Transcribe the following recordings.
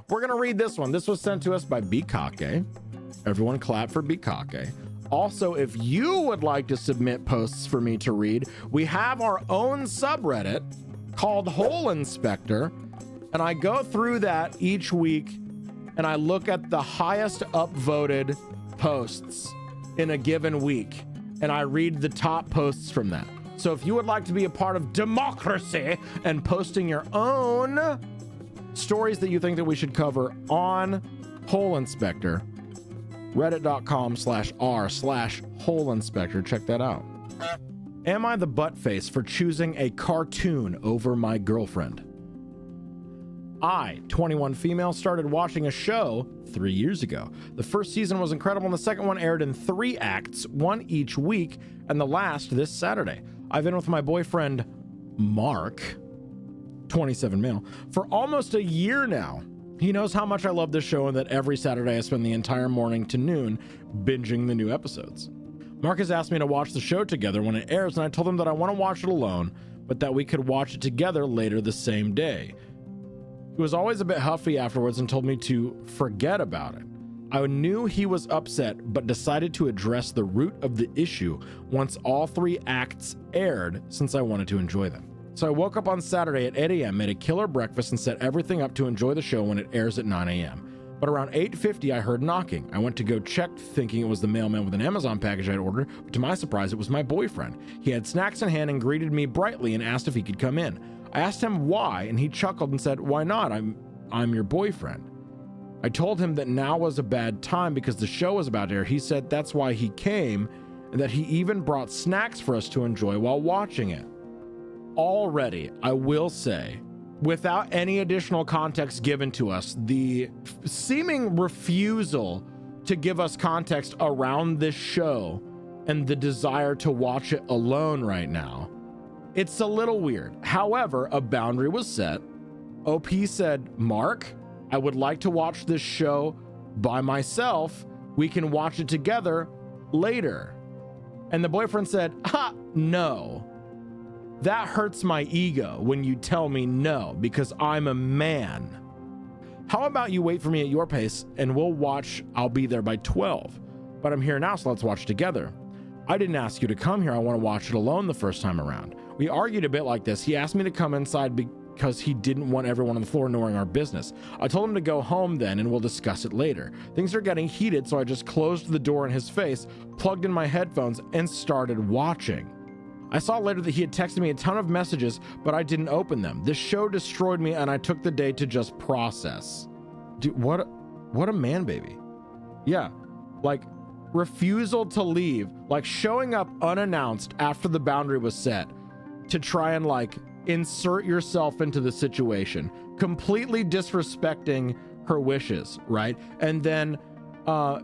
We're going to read this one. This was sent to us by Bikake. Everyone clap for Bikake. Also, if you would like to submit posts for me to read, we have our own subreddit called Hole Inspector, and I go through that each week and I look at the highest upvoted posts in a given week, and I read the top posts from that. So if you would like to be a part of democracy and posting your own stories that you think that we should cover on Hole Inspector, reddit.com/r/Hole Inspector. Check that out. Am I the butt face for choosing a cartoon over my girlfriend? I, 21 female, started watching a show 3 years ago. The first season was incredible, and the second one aired in 3 acts, one each week, and the last this Saturday. I've been with my boyfriend, Mark, 27 male, for almost a year now. He knows how much I love this show and that every Saturday I spend the entire morning to noon binging the new episodes. Mark has asked me to watch the show together when it airs, and I told him that I want to watch it alone, but that we could watch it together later the same day. He was always a bit huffy afterwards and told me to forget about it. I knew he was upset, but decided to address the root of the issue once all 3 acts aired, since I wanted to enjoy them. So I woke up on Saturday at 8 a.m., made a killer breakfast, and set everything up to enjoy the show when it airs at 9 a.m. But around 8:50, I heard knocking. I went to go check, thinking it was the mailman with an Amazon package I'd ordered, but to my surprise, it was my boyfriend. He had snacks in hand and greeted me brightly and asked if he could come in. I asked him why, and he chuckled and said, "Why not? I'm your boyfriend." I told him that now was a bad time because the show was about to air. He said that's why he came, and that he even brought snacks for us to enjoy while watching it. Already, I will say, without any additional context given to us, the seeming refusal to give us context around this show and the desire to watch it alone right now, it's a little weird. However, a boundary was set. OP said, "Mark, I would like to watch this show by myself. We can watch it together later." And the boyfriend said, "No. That hurts my ego when you tell me no, because I'm a man. How about you wait for me at your pace and we'll watch. I'll be there by 12. But I'm here now, so let's watch together. I didn't ask you to come here. I want to watch it alone the first time around." We argued a bit like this. He asked me to come inside because he didn't want everyone on the floor knowing our business. I told him to go home then and we'll discuss it later. Things are getting heated, so I just closed the door in his face, plugged in my headphones, and started watching. I saw later that he had texted me a ton of messages, but I didn't open them. This show destroyed me, and I took the day to just process. Dude, what a man baby. Yeah, like refusal to leave, like showing up unannounced after the boundary was set to try and like insert yourself into the situation, completely disrespecting her wishes, right? And then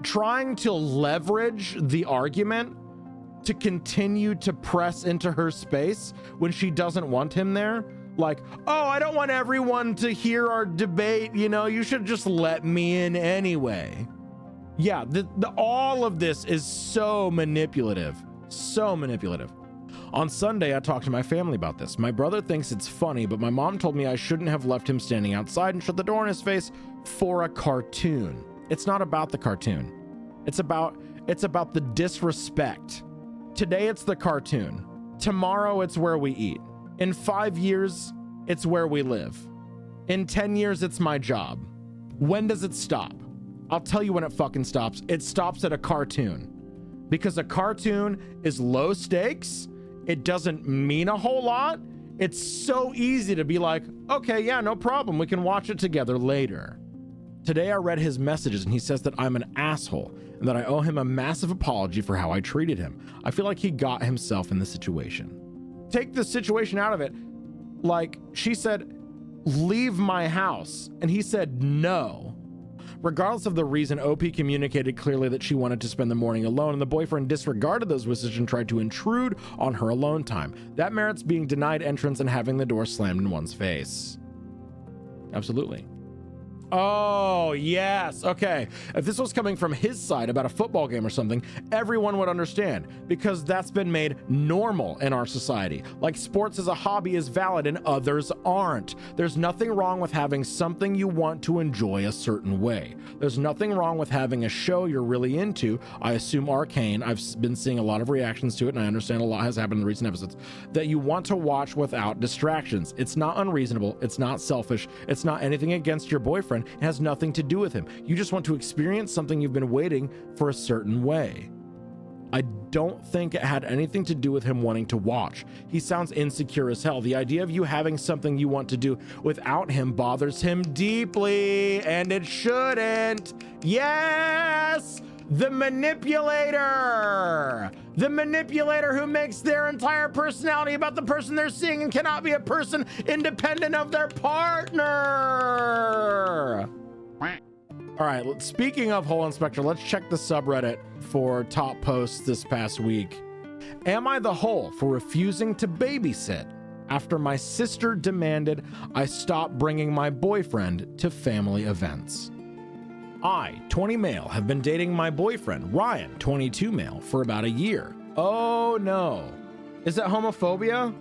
trying to leverage the argument to continue to press into her space when she doesn't want him there. Like, "Oh, I don't want everyone to hear our debate. You know, you should just let me in anyway." Yeah, all of this is so manipulative. So manipulative. On Sunday, I talked to my family about this. My brother thinks it's funny, but my mom told me I shouldn't have left him standing outside and shut the door in his face for a cartoon. It's not about the cartoon. It's about the disrespect. Today, it's the cartoon. Tomorrow, it's where we eat. In 5 years, it's where we live. In 10 years, it's my job. When does it stop? I'll tell you when it fucking stops. It stops at a cartoon. Because a cartoon is low stakes. It doesn't mean a whole lot. It's so easy to be like, "Okay, yeah, no problem. We can watch it together later." Today I read his messages and he says that I'm an asshole and that I owe him a massive apology for how I treated him. I feel like he got himself in the situation. Take the situation out of it. Like, she said, "Leave my house." And he said, "No." Regardless of the reason, OP communicated clearly that she wanted to spend the morning alone, and the boyfriend disregarded those wishes and tried to intrude on her alone time. That merits being denied entrance and having the door slammed in one's face. Absolutely. Oh, yes. Okay. If this was coming from his side about a football game or something, everyone would understand, because that's been made normal in our society. Like sports as a hobby is valid and others aren't. There's nothing wrong with having something you want to enjoy a certain way. There's nothing wrong with having a show you're really into. I assume Arcane, I've been seeing a lot of reactions to it, and I understand a lot has happened in the recent episodes, that you want to watch without distractions. It's not unreasonable. It's not selfish. It's not anything against your boyfriend. It has nothing to do with him. You just want to experience something you've been waiting for a certain way. I don't think it had anything to do with him wanting to watch. He sounds insecure as hell. The idea of you having something you want to do without him bothers him deeply, and it shouldn't. Yes! The manipulator! The manipulator who makes their entire personality about the person they're seeing and cannot be a person independent of their partner! All right, speaking of Hole Inspector, let's check the subreddit for top posts this past week. Am I the hole for refusing to babysit after my sister demanded I stop bringing my boyfriend to family events? I, 20 male, have been dating my boyfriend, Ryan, 22 male, for about a year. Oh no. Is it homophobia?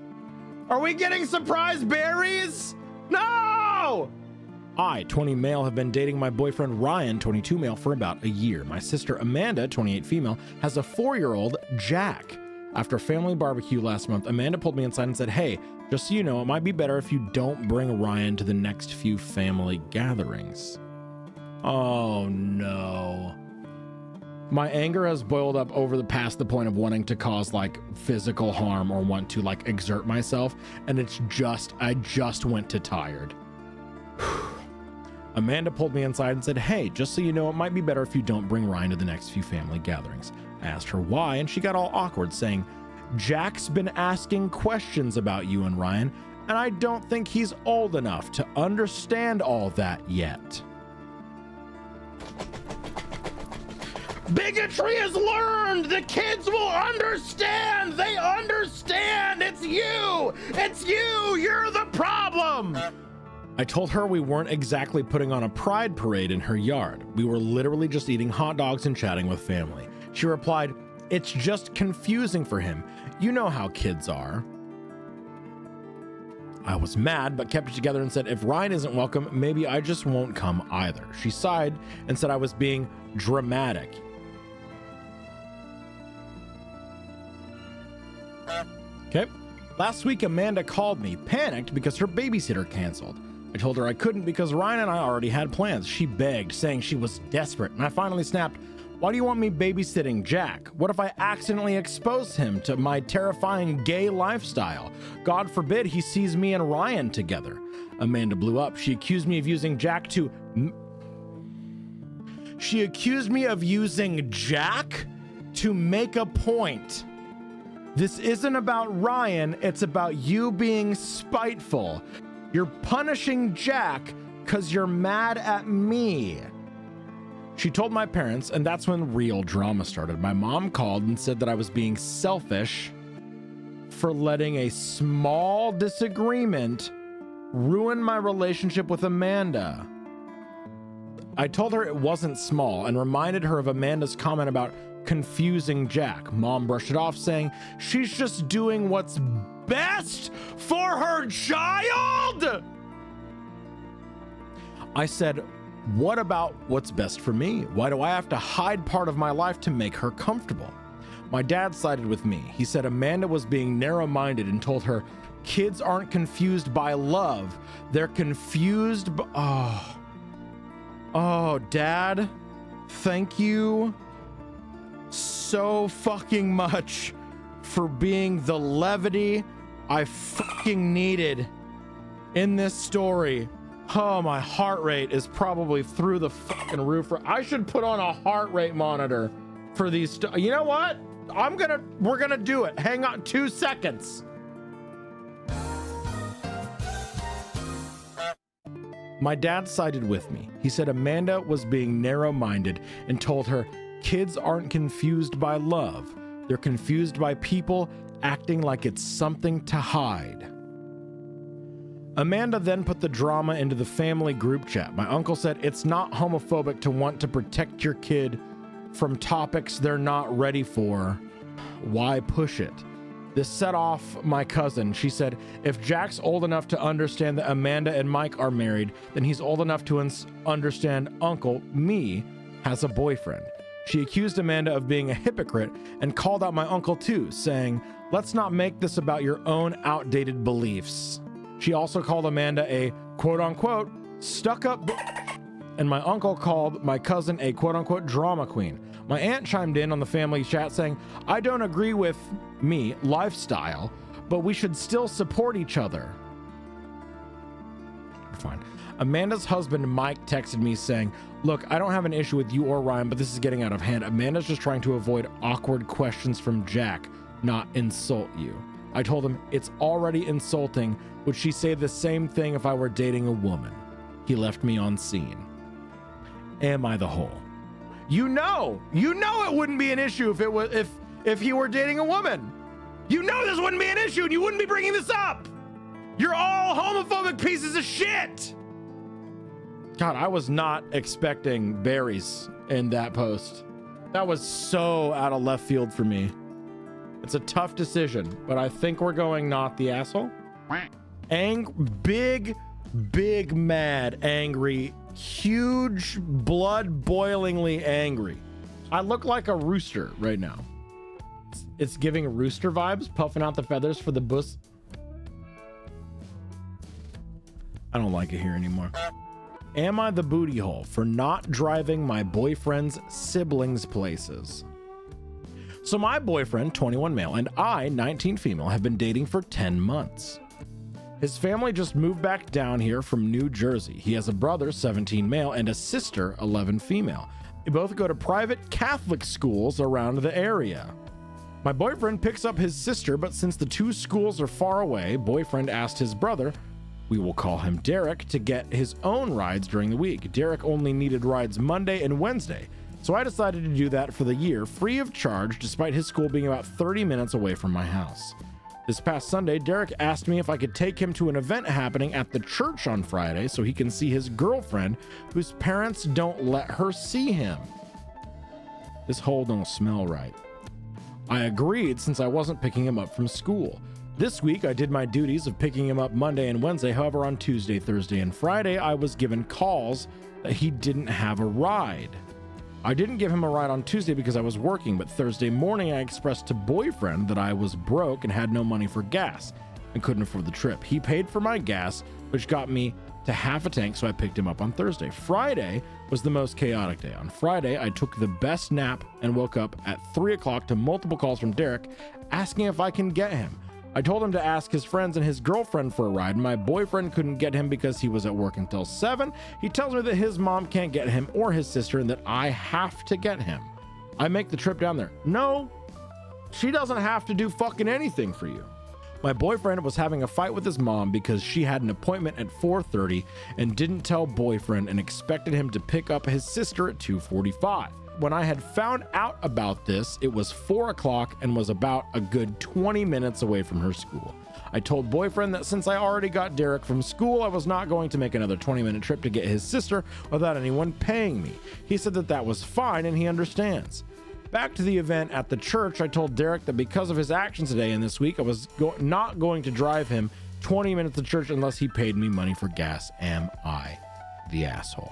Are we getting surprise berries? No! I, 20 male, have been dating my boyfriend, Ryan, 22 male, for about a year. My sister, Amanda, 28 female, has a 4-year-old, Jack. After a family barbecue last month, Amanda pulled me inside and said, hey, just so you know, it might be better if you don't bring Ryan to the next few family gatherings. Oh no. My anger has boiled up over past the point of wanting to cause like physical harm or want to like exert myself, and I just went to tired. Amanda pulled me inside and said, hey, just so you know, it might be better if you don't bring Ryan to the next few family gatherings. I asked her why, and she got all awkward, saying, Jack's been asking questions about you and Ryan, and I don't think he's old enough to understand all that yet. Bigotry is learned. The kids will understand. They understand. It's you. It's you. You're the problem. I told her we weren't exactly putting on a pride parade in her yard. We were literally just eating hot dogs and chatting with family. She replied, it's just confusing for him. You know how kids are. I was mad, but kept it together and said, if Ryan isn't welcome, maybe I just won't come either. She sighed and said I was being dramatic. Okay. Last week, Amanda called me, panicked because her babysitter canceled. I told her I couldn't because Ryan and I already had plans. She begged, saying she was desperate, and I finally snapped, why do you want me babysitting Jack? What if I accidentally expose him to my terrifying gay lifestyle? God forbid he sees me and Ryan together. Amanda blew up. She accused me of using Jack to make a point. This isn't about Ryan, it's about you being spiteful. You're punishing Jack because you're mad at me. She told my parents, and that's when real drama started. My mom called and said that I was being selfish for letting a small disagreement ruin my relationship with Amanda. I told her it wasn't small and reminded her of Amanda's comment about confusing Jack. Mom brushed it off, saying she's just doing what's best for her child. I said, what about what's best for me? Why do I have to hide part of my life to make her comfortable? My dad sided with me. He said Amanda was being narrow-minded and told her kids aren't confused by love. They're confused by... Oh, Dad, thank you so fucking much for being the levity I fucking needed in this story. Oh, my heart rate is probably through the fucking roof. I should put on a heart rate monitor for these. You know what? We're gonna do it. Hang on 2 seconds. My dad sided with me. He said Amanda was being narrow-minded and told her kids aren't confused by love. They're confused by people acting like it's something to hide. Amanda then put the drama into the family group chat. My uncle said it's not homophobic to want to protect your kid from topics they're not ready for. Why push it? This set off my cousin. She said, if Jack's old enough to understand that Amanda and Mike are married, then he's old enough to understand Uncle, me, has a boyfriend. She accused Amanda of being a hypocrite and called out my uncle too, saying, let's not make this about your own outdated beliefs. She also called Amanda a quote-unquote stuck-up and my uncle called my cousin a quote-unquote drama queen. My aunt chimed in on the family chat saying, I don't agree with me, lifestyle, but we should still support each other. Fine. Amanda's husband, Mike, texted me saying, look, I don't have an issue with you or Ryan, but this is getting out of hand. Amanda's just trying to avoid awkward questions from Jack, not insult you. I told him, it's already insulting. Would she say the same thing if I were dating a woman? He left me on scene. Am I the hole? You know it wouldn't be an issue if it was if he were dating a woman. You know this wouldn't be an issue and you wouldn't be bringing this up. You're all homophobic pieces of shit. God, I was not expecting berries in that post. That was so out of left field for me. It's a tough decision, but I think we're going not the asshole. Big, mad, angry, huge, blood-boilingly angry. I look like a rooster right now. It's giving rooster vibes, puffing out the feathers for the bus. I don't like it here anymore. Am I the booty hole for not driving my boyfriend's siblings places? So my boyfriend, 21 male, and I, 19 female, have been dating for 10 months. His family just moved back down here from New Jersey. He has a brother, 17 male, and a sister, 11 female. They both go to private Catholic schools around the area. My boyfriend picks up his sister, but since the two schools are far away, boyfriend asked his brother, we will call him Derek, to get his own rides during the week. Derek only needed rides Monday and Wednesday. So I decided to do that for the year, free of charge, despite his school being about 30 minutes away from my house. This past Sunday, Derek asked me if I could take him to an event happening at the church on Friday so he can see his girlfriend, whose parents don't let her see him. This hole don't smell right. I agreed since I wasn't picking him up from school. This week, I did my duties of picking him up Monday and Wednesday. However, on Tuesday, Thursday, and Friday, I was given calls that he didn't have a ride. I didn't give him a ride on Tuesday because I was working, but Thursday morning I expressed to boyfriend that I was broke and had no money for gas and couldn't afford the trip. He paid for my gas, which got me to half a tank, so I picked him up on Thursday. Friday was the most chaotic day. On Friday, I took the best nap and woke up at 3 o'clock to multiple calls from Derek asking if I can get him. I told him to ask his friends and his girlfriend for a ride. My boyfriend couldn't get him because he was at work until 7. He tells me that his mom can't get him or his sister and that I have to get him. I make the trip down there. No, she doesn't have to do fucking anything for you. My boyfriend was having a fight with his mom because she had an appointment at 4:30 and didn't tell boyfriend and expected him to pick up his sister at 2:45. When I had found out about this, it was 4 o'clock and was about a good 20 minutes away from her school. I told boyfriend that since I already got Derek from school, I was not going to make another 20-minute trip to get his sister without anyone paying me. He said that that was fine and he understands. Back to the event at the church, I told Derek that because of his actions today and this week, I was not going to drive him 20 minutes to church unless he paid me money for gas. Am I the asshole?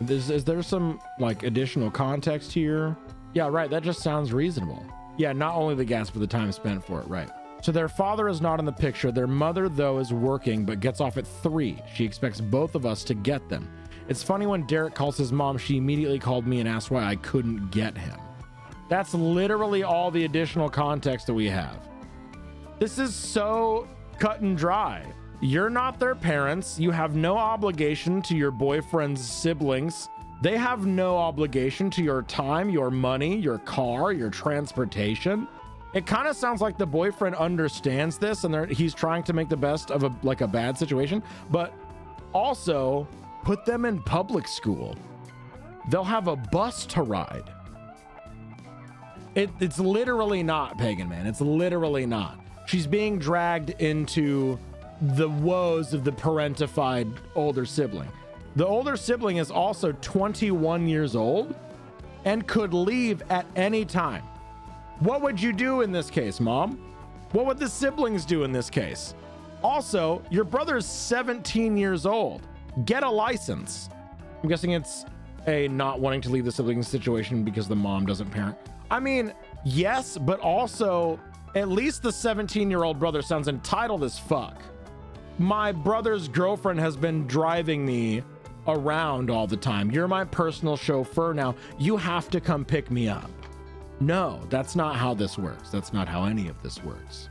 Is there some like additional context here? Yeah, right. That just sounds reasonable. Yeah, not only the gas, but the time spent for it. Right. So their father is not in the picture. Their mother, though, is working, but gets off at 3. She expects both of us to get them. It's funny when Derek calls his mom, she immediately called me and asked why I couldn't get him. That's literally all the additional context that we have. This is so cut and dry. You're not their parents. You have no obligation to your boyfriend's siblings. They have no obligation to your time, your money, your car, your transportation. It kind of sounds like the boyfriend understands this and he's trying to make the best of a bad situation, but also put them in public school. They'll have a bus to ride. It's literally not, Pagan Man. It's literally not. She's being dragged into the woes of the parentified older sibling. The older sibling is also 21 years old and could leave at any time. What would you do in this case, Mom? What would the siblings do in this case? Also, your brother's 17 years old. Get a license. I'm guessing it's a not wanting to leave the siblings situation because the mom doesn't parent. I mean, yes, but also at least the 17-year-old brother sounds entitled as fuck. My brother's girlfriend has been driving me around all the time. You're my personal chauffeur now. You have to come pick me up. No, that's not how this works. That's not how any of this works.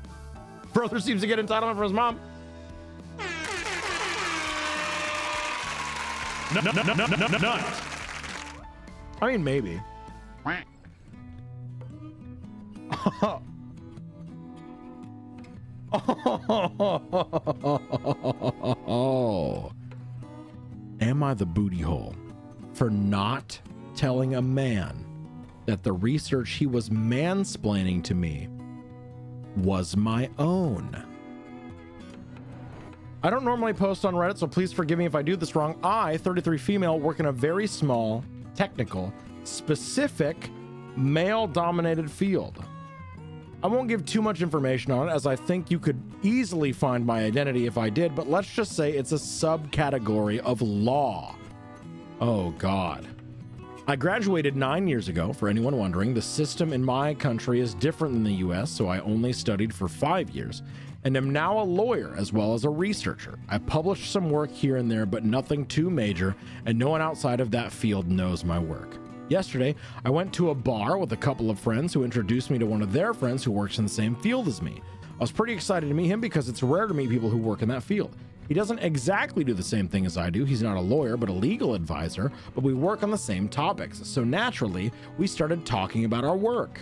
Brother seems to get entitlement from his mom. No. I mean, maybe. Oh. Am I the booty hole for not telling a man that the research he was mansplaining to me was my own? I don't normally post on Reddit, so please forgive me if I do this wrong. I, 33 female, work in a very small, technical, specific, male-dominated field. I won't give too much information on it, as I think you could easily find my identity if I did, but let's just say it's a subcategory of law. Oh, God. I graduated 9 years ago. For anyone wondering, the system in my country is different than the US, so I only studied for 5 years, and am now a lawyer as well as a researcher. I published some work here and there, but nothing too major, and no one outside of that field knows my work. Yesterday, I went to a bar with a couple of friends who introduced me to one of their friends who works in the same field as me. I was pretty excited to meet him because it's rare to meet people who work in that field. He doesn't exactly do the same thing as I do. He's not a lawyer, but a legal advisor, but we work on the same topics. So naturally, we started talking about our work.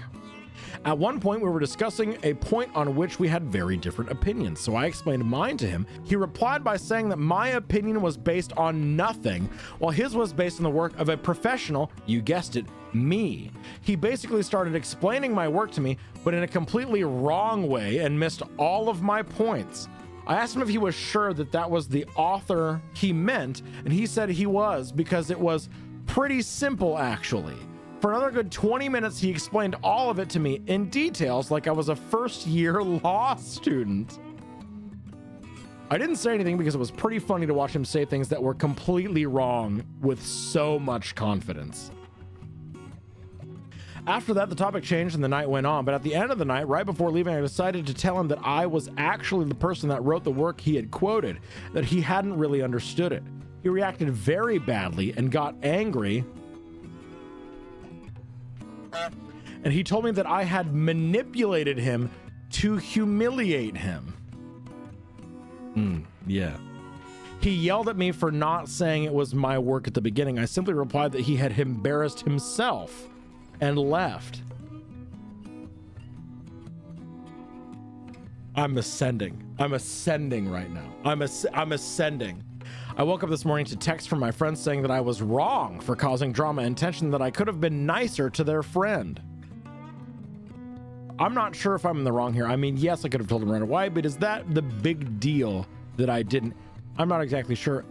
At one point, we were discussing a point on which we had very different opinions, so I explained mine to him. He replied by saying that my opinion was based on nothing, while his was based on the work of a professional, you guessed it, me. He basically started explaining my work to me, but in a completely wrong way, and missed all of my points. I asked him if he was sure that that was the author he meant, and he said he was, because it was pretty simple, actually. For another good 20 minutes, he explained all of it to me in details like I was a first-year law student. I didn't say anything because it was pretty funny to watch him say things that were completely wrong with so much confidence. After that, the topic changed and the night went on, but at the end of the night, right before leaving, I decided to tell him that I was actually the person that wrote the work he had quoted, that he hadn't really understood it. He reacted very badly and got angry. And he told me that I had manipulated him to humiliate him. Yeah. He yelled at me for not saying it was my work at the beginning. I simply replied that he had embarrassed himself and left. I'm ascending. I'm ascending right now. I'm ascending. I woke up this morning to text from my friends saying that I was wrong for causing drama and tension, that I could have been nicer to their friend. I'm not sure if I'm in the wrong here. I mean, yes, I could have told him right away, but is that the big deal that I didn't? I'm not exactly sure.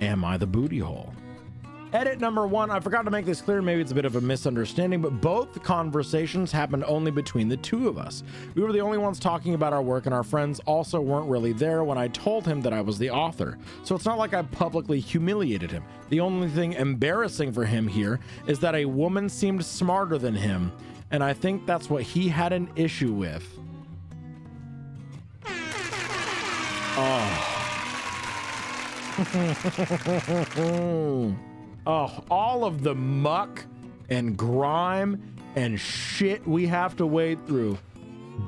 Am I the booty hole? Edit number 1. I forgot to make this clear. Maybe it's a bit of a misunderstanding, but both conversations happened only between the two of us. We were the only ones talking about our work, and our friends also weren't really there when I told him that I was the author. So it's not like I publicly humiliated him. The only thing embarrassing for him here is that a woman seemed smarter than him, and I think that's what he had an issue with. Oh, all of the muck and grime and shit we have to wade through.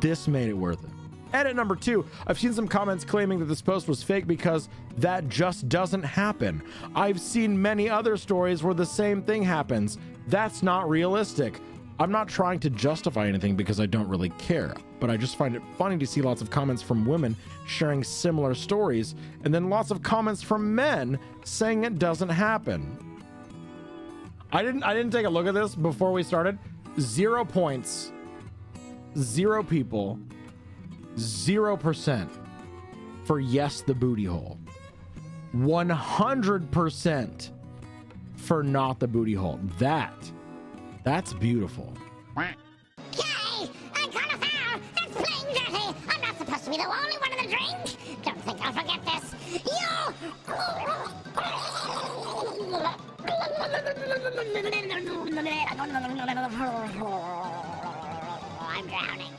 This made it worth it. Edit number 2. I've seen some comments claiming that this post was fake because that just doesn't happen. I've seen many other stories where the same thing happens. That's not realistic. I'm not trying to justify anything because I don't really care, but I just find it funny to see lots of comments from women sharing similar stories, and then lots of comments from men saying it doesn't happen. I didn't take a look at this before we started. 0 points, 0 people, 0% for yes, the booty hole. 100% for not the booty hole. That's beautiful. Yay! I caught a foul! That's playing dirty! I'm not supposed to be the only one in the drink! Don't think I'll forget this! You! I'm drowning.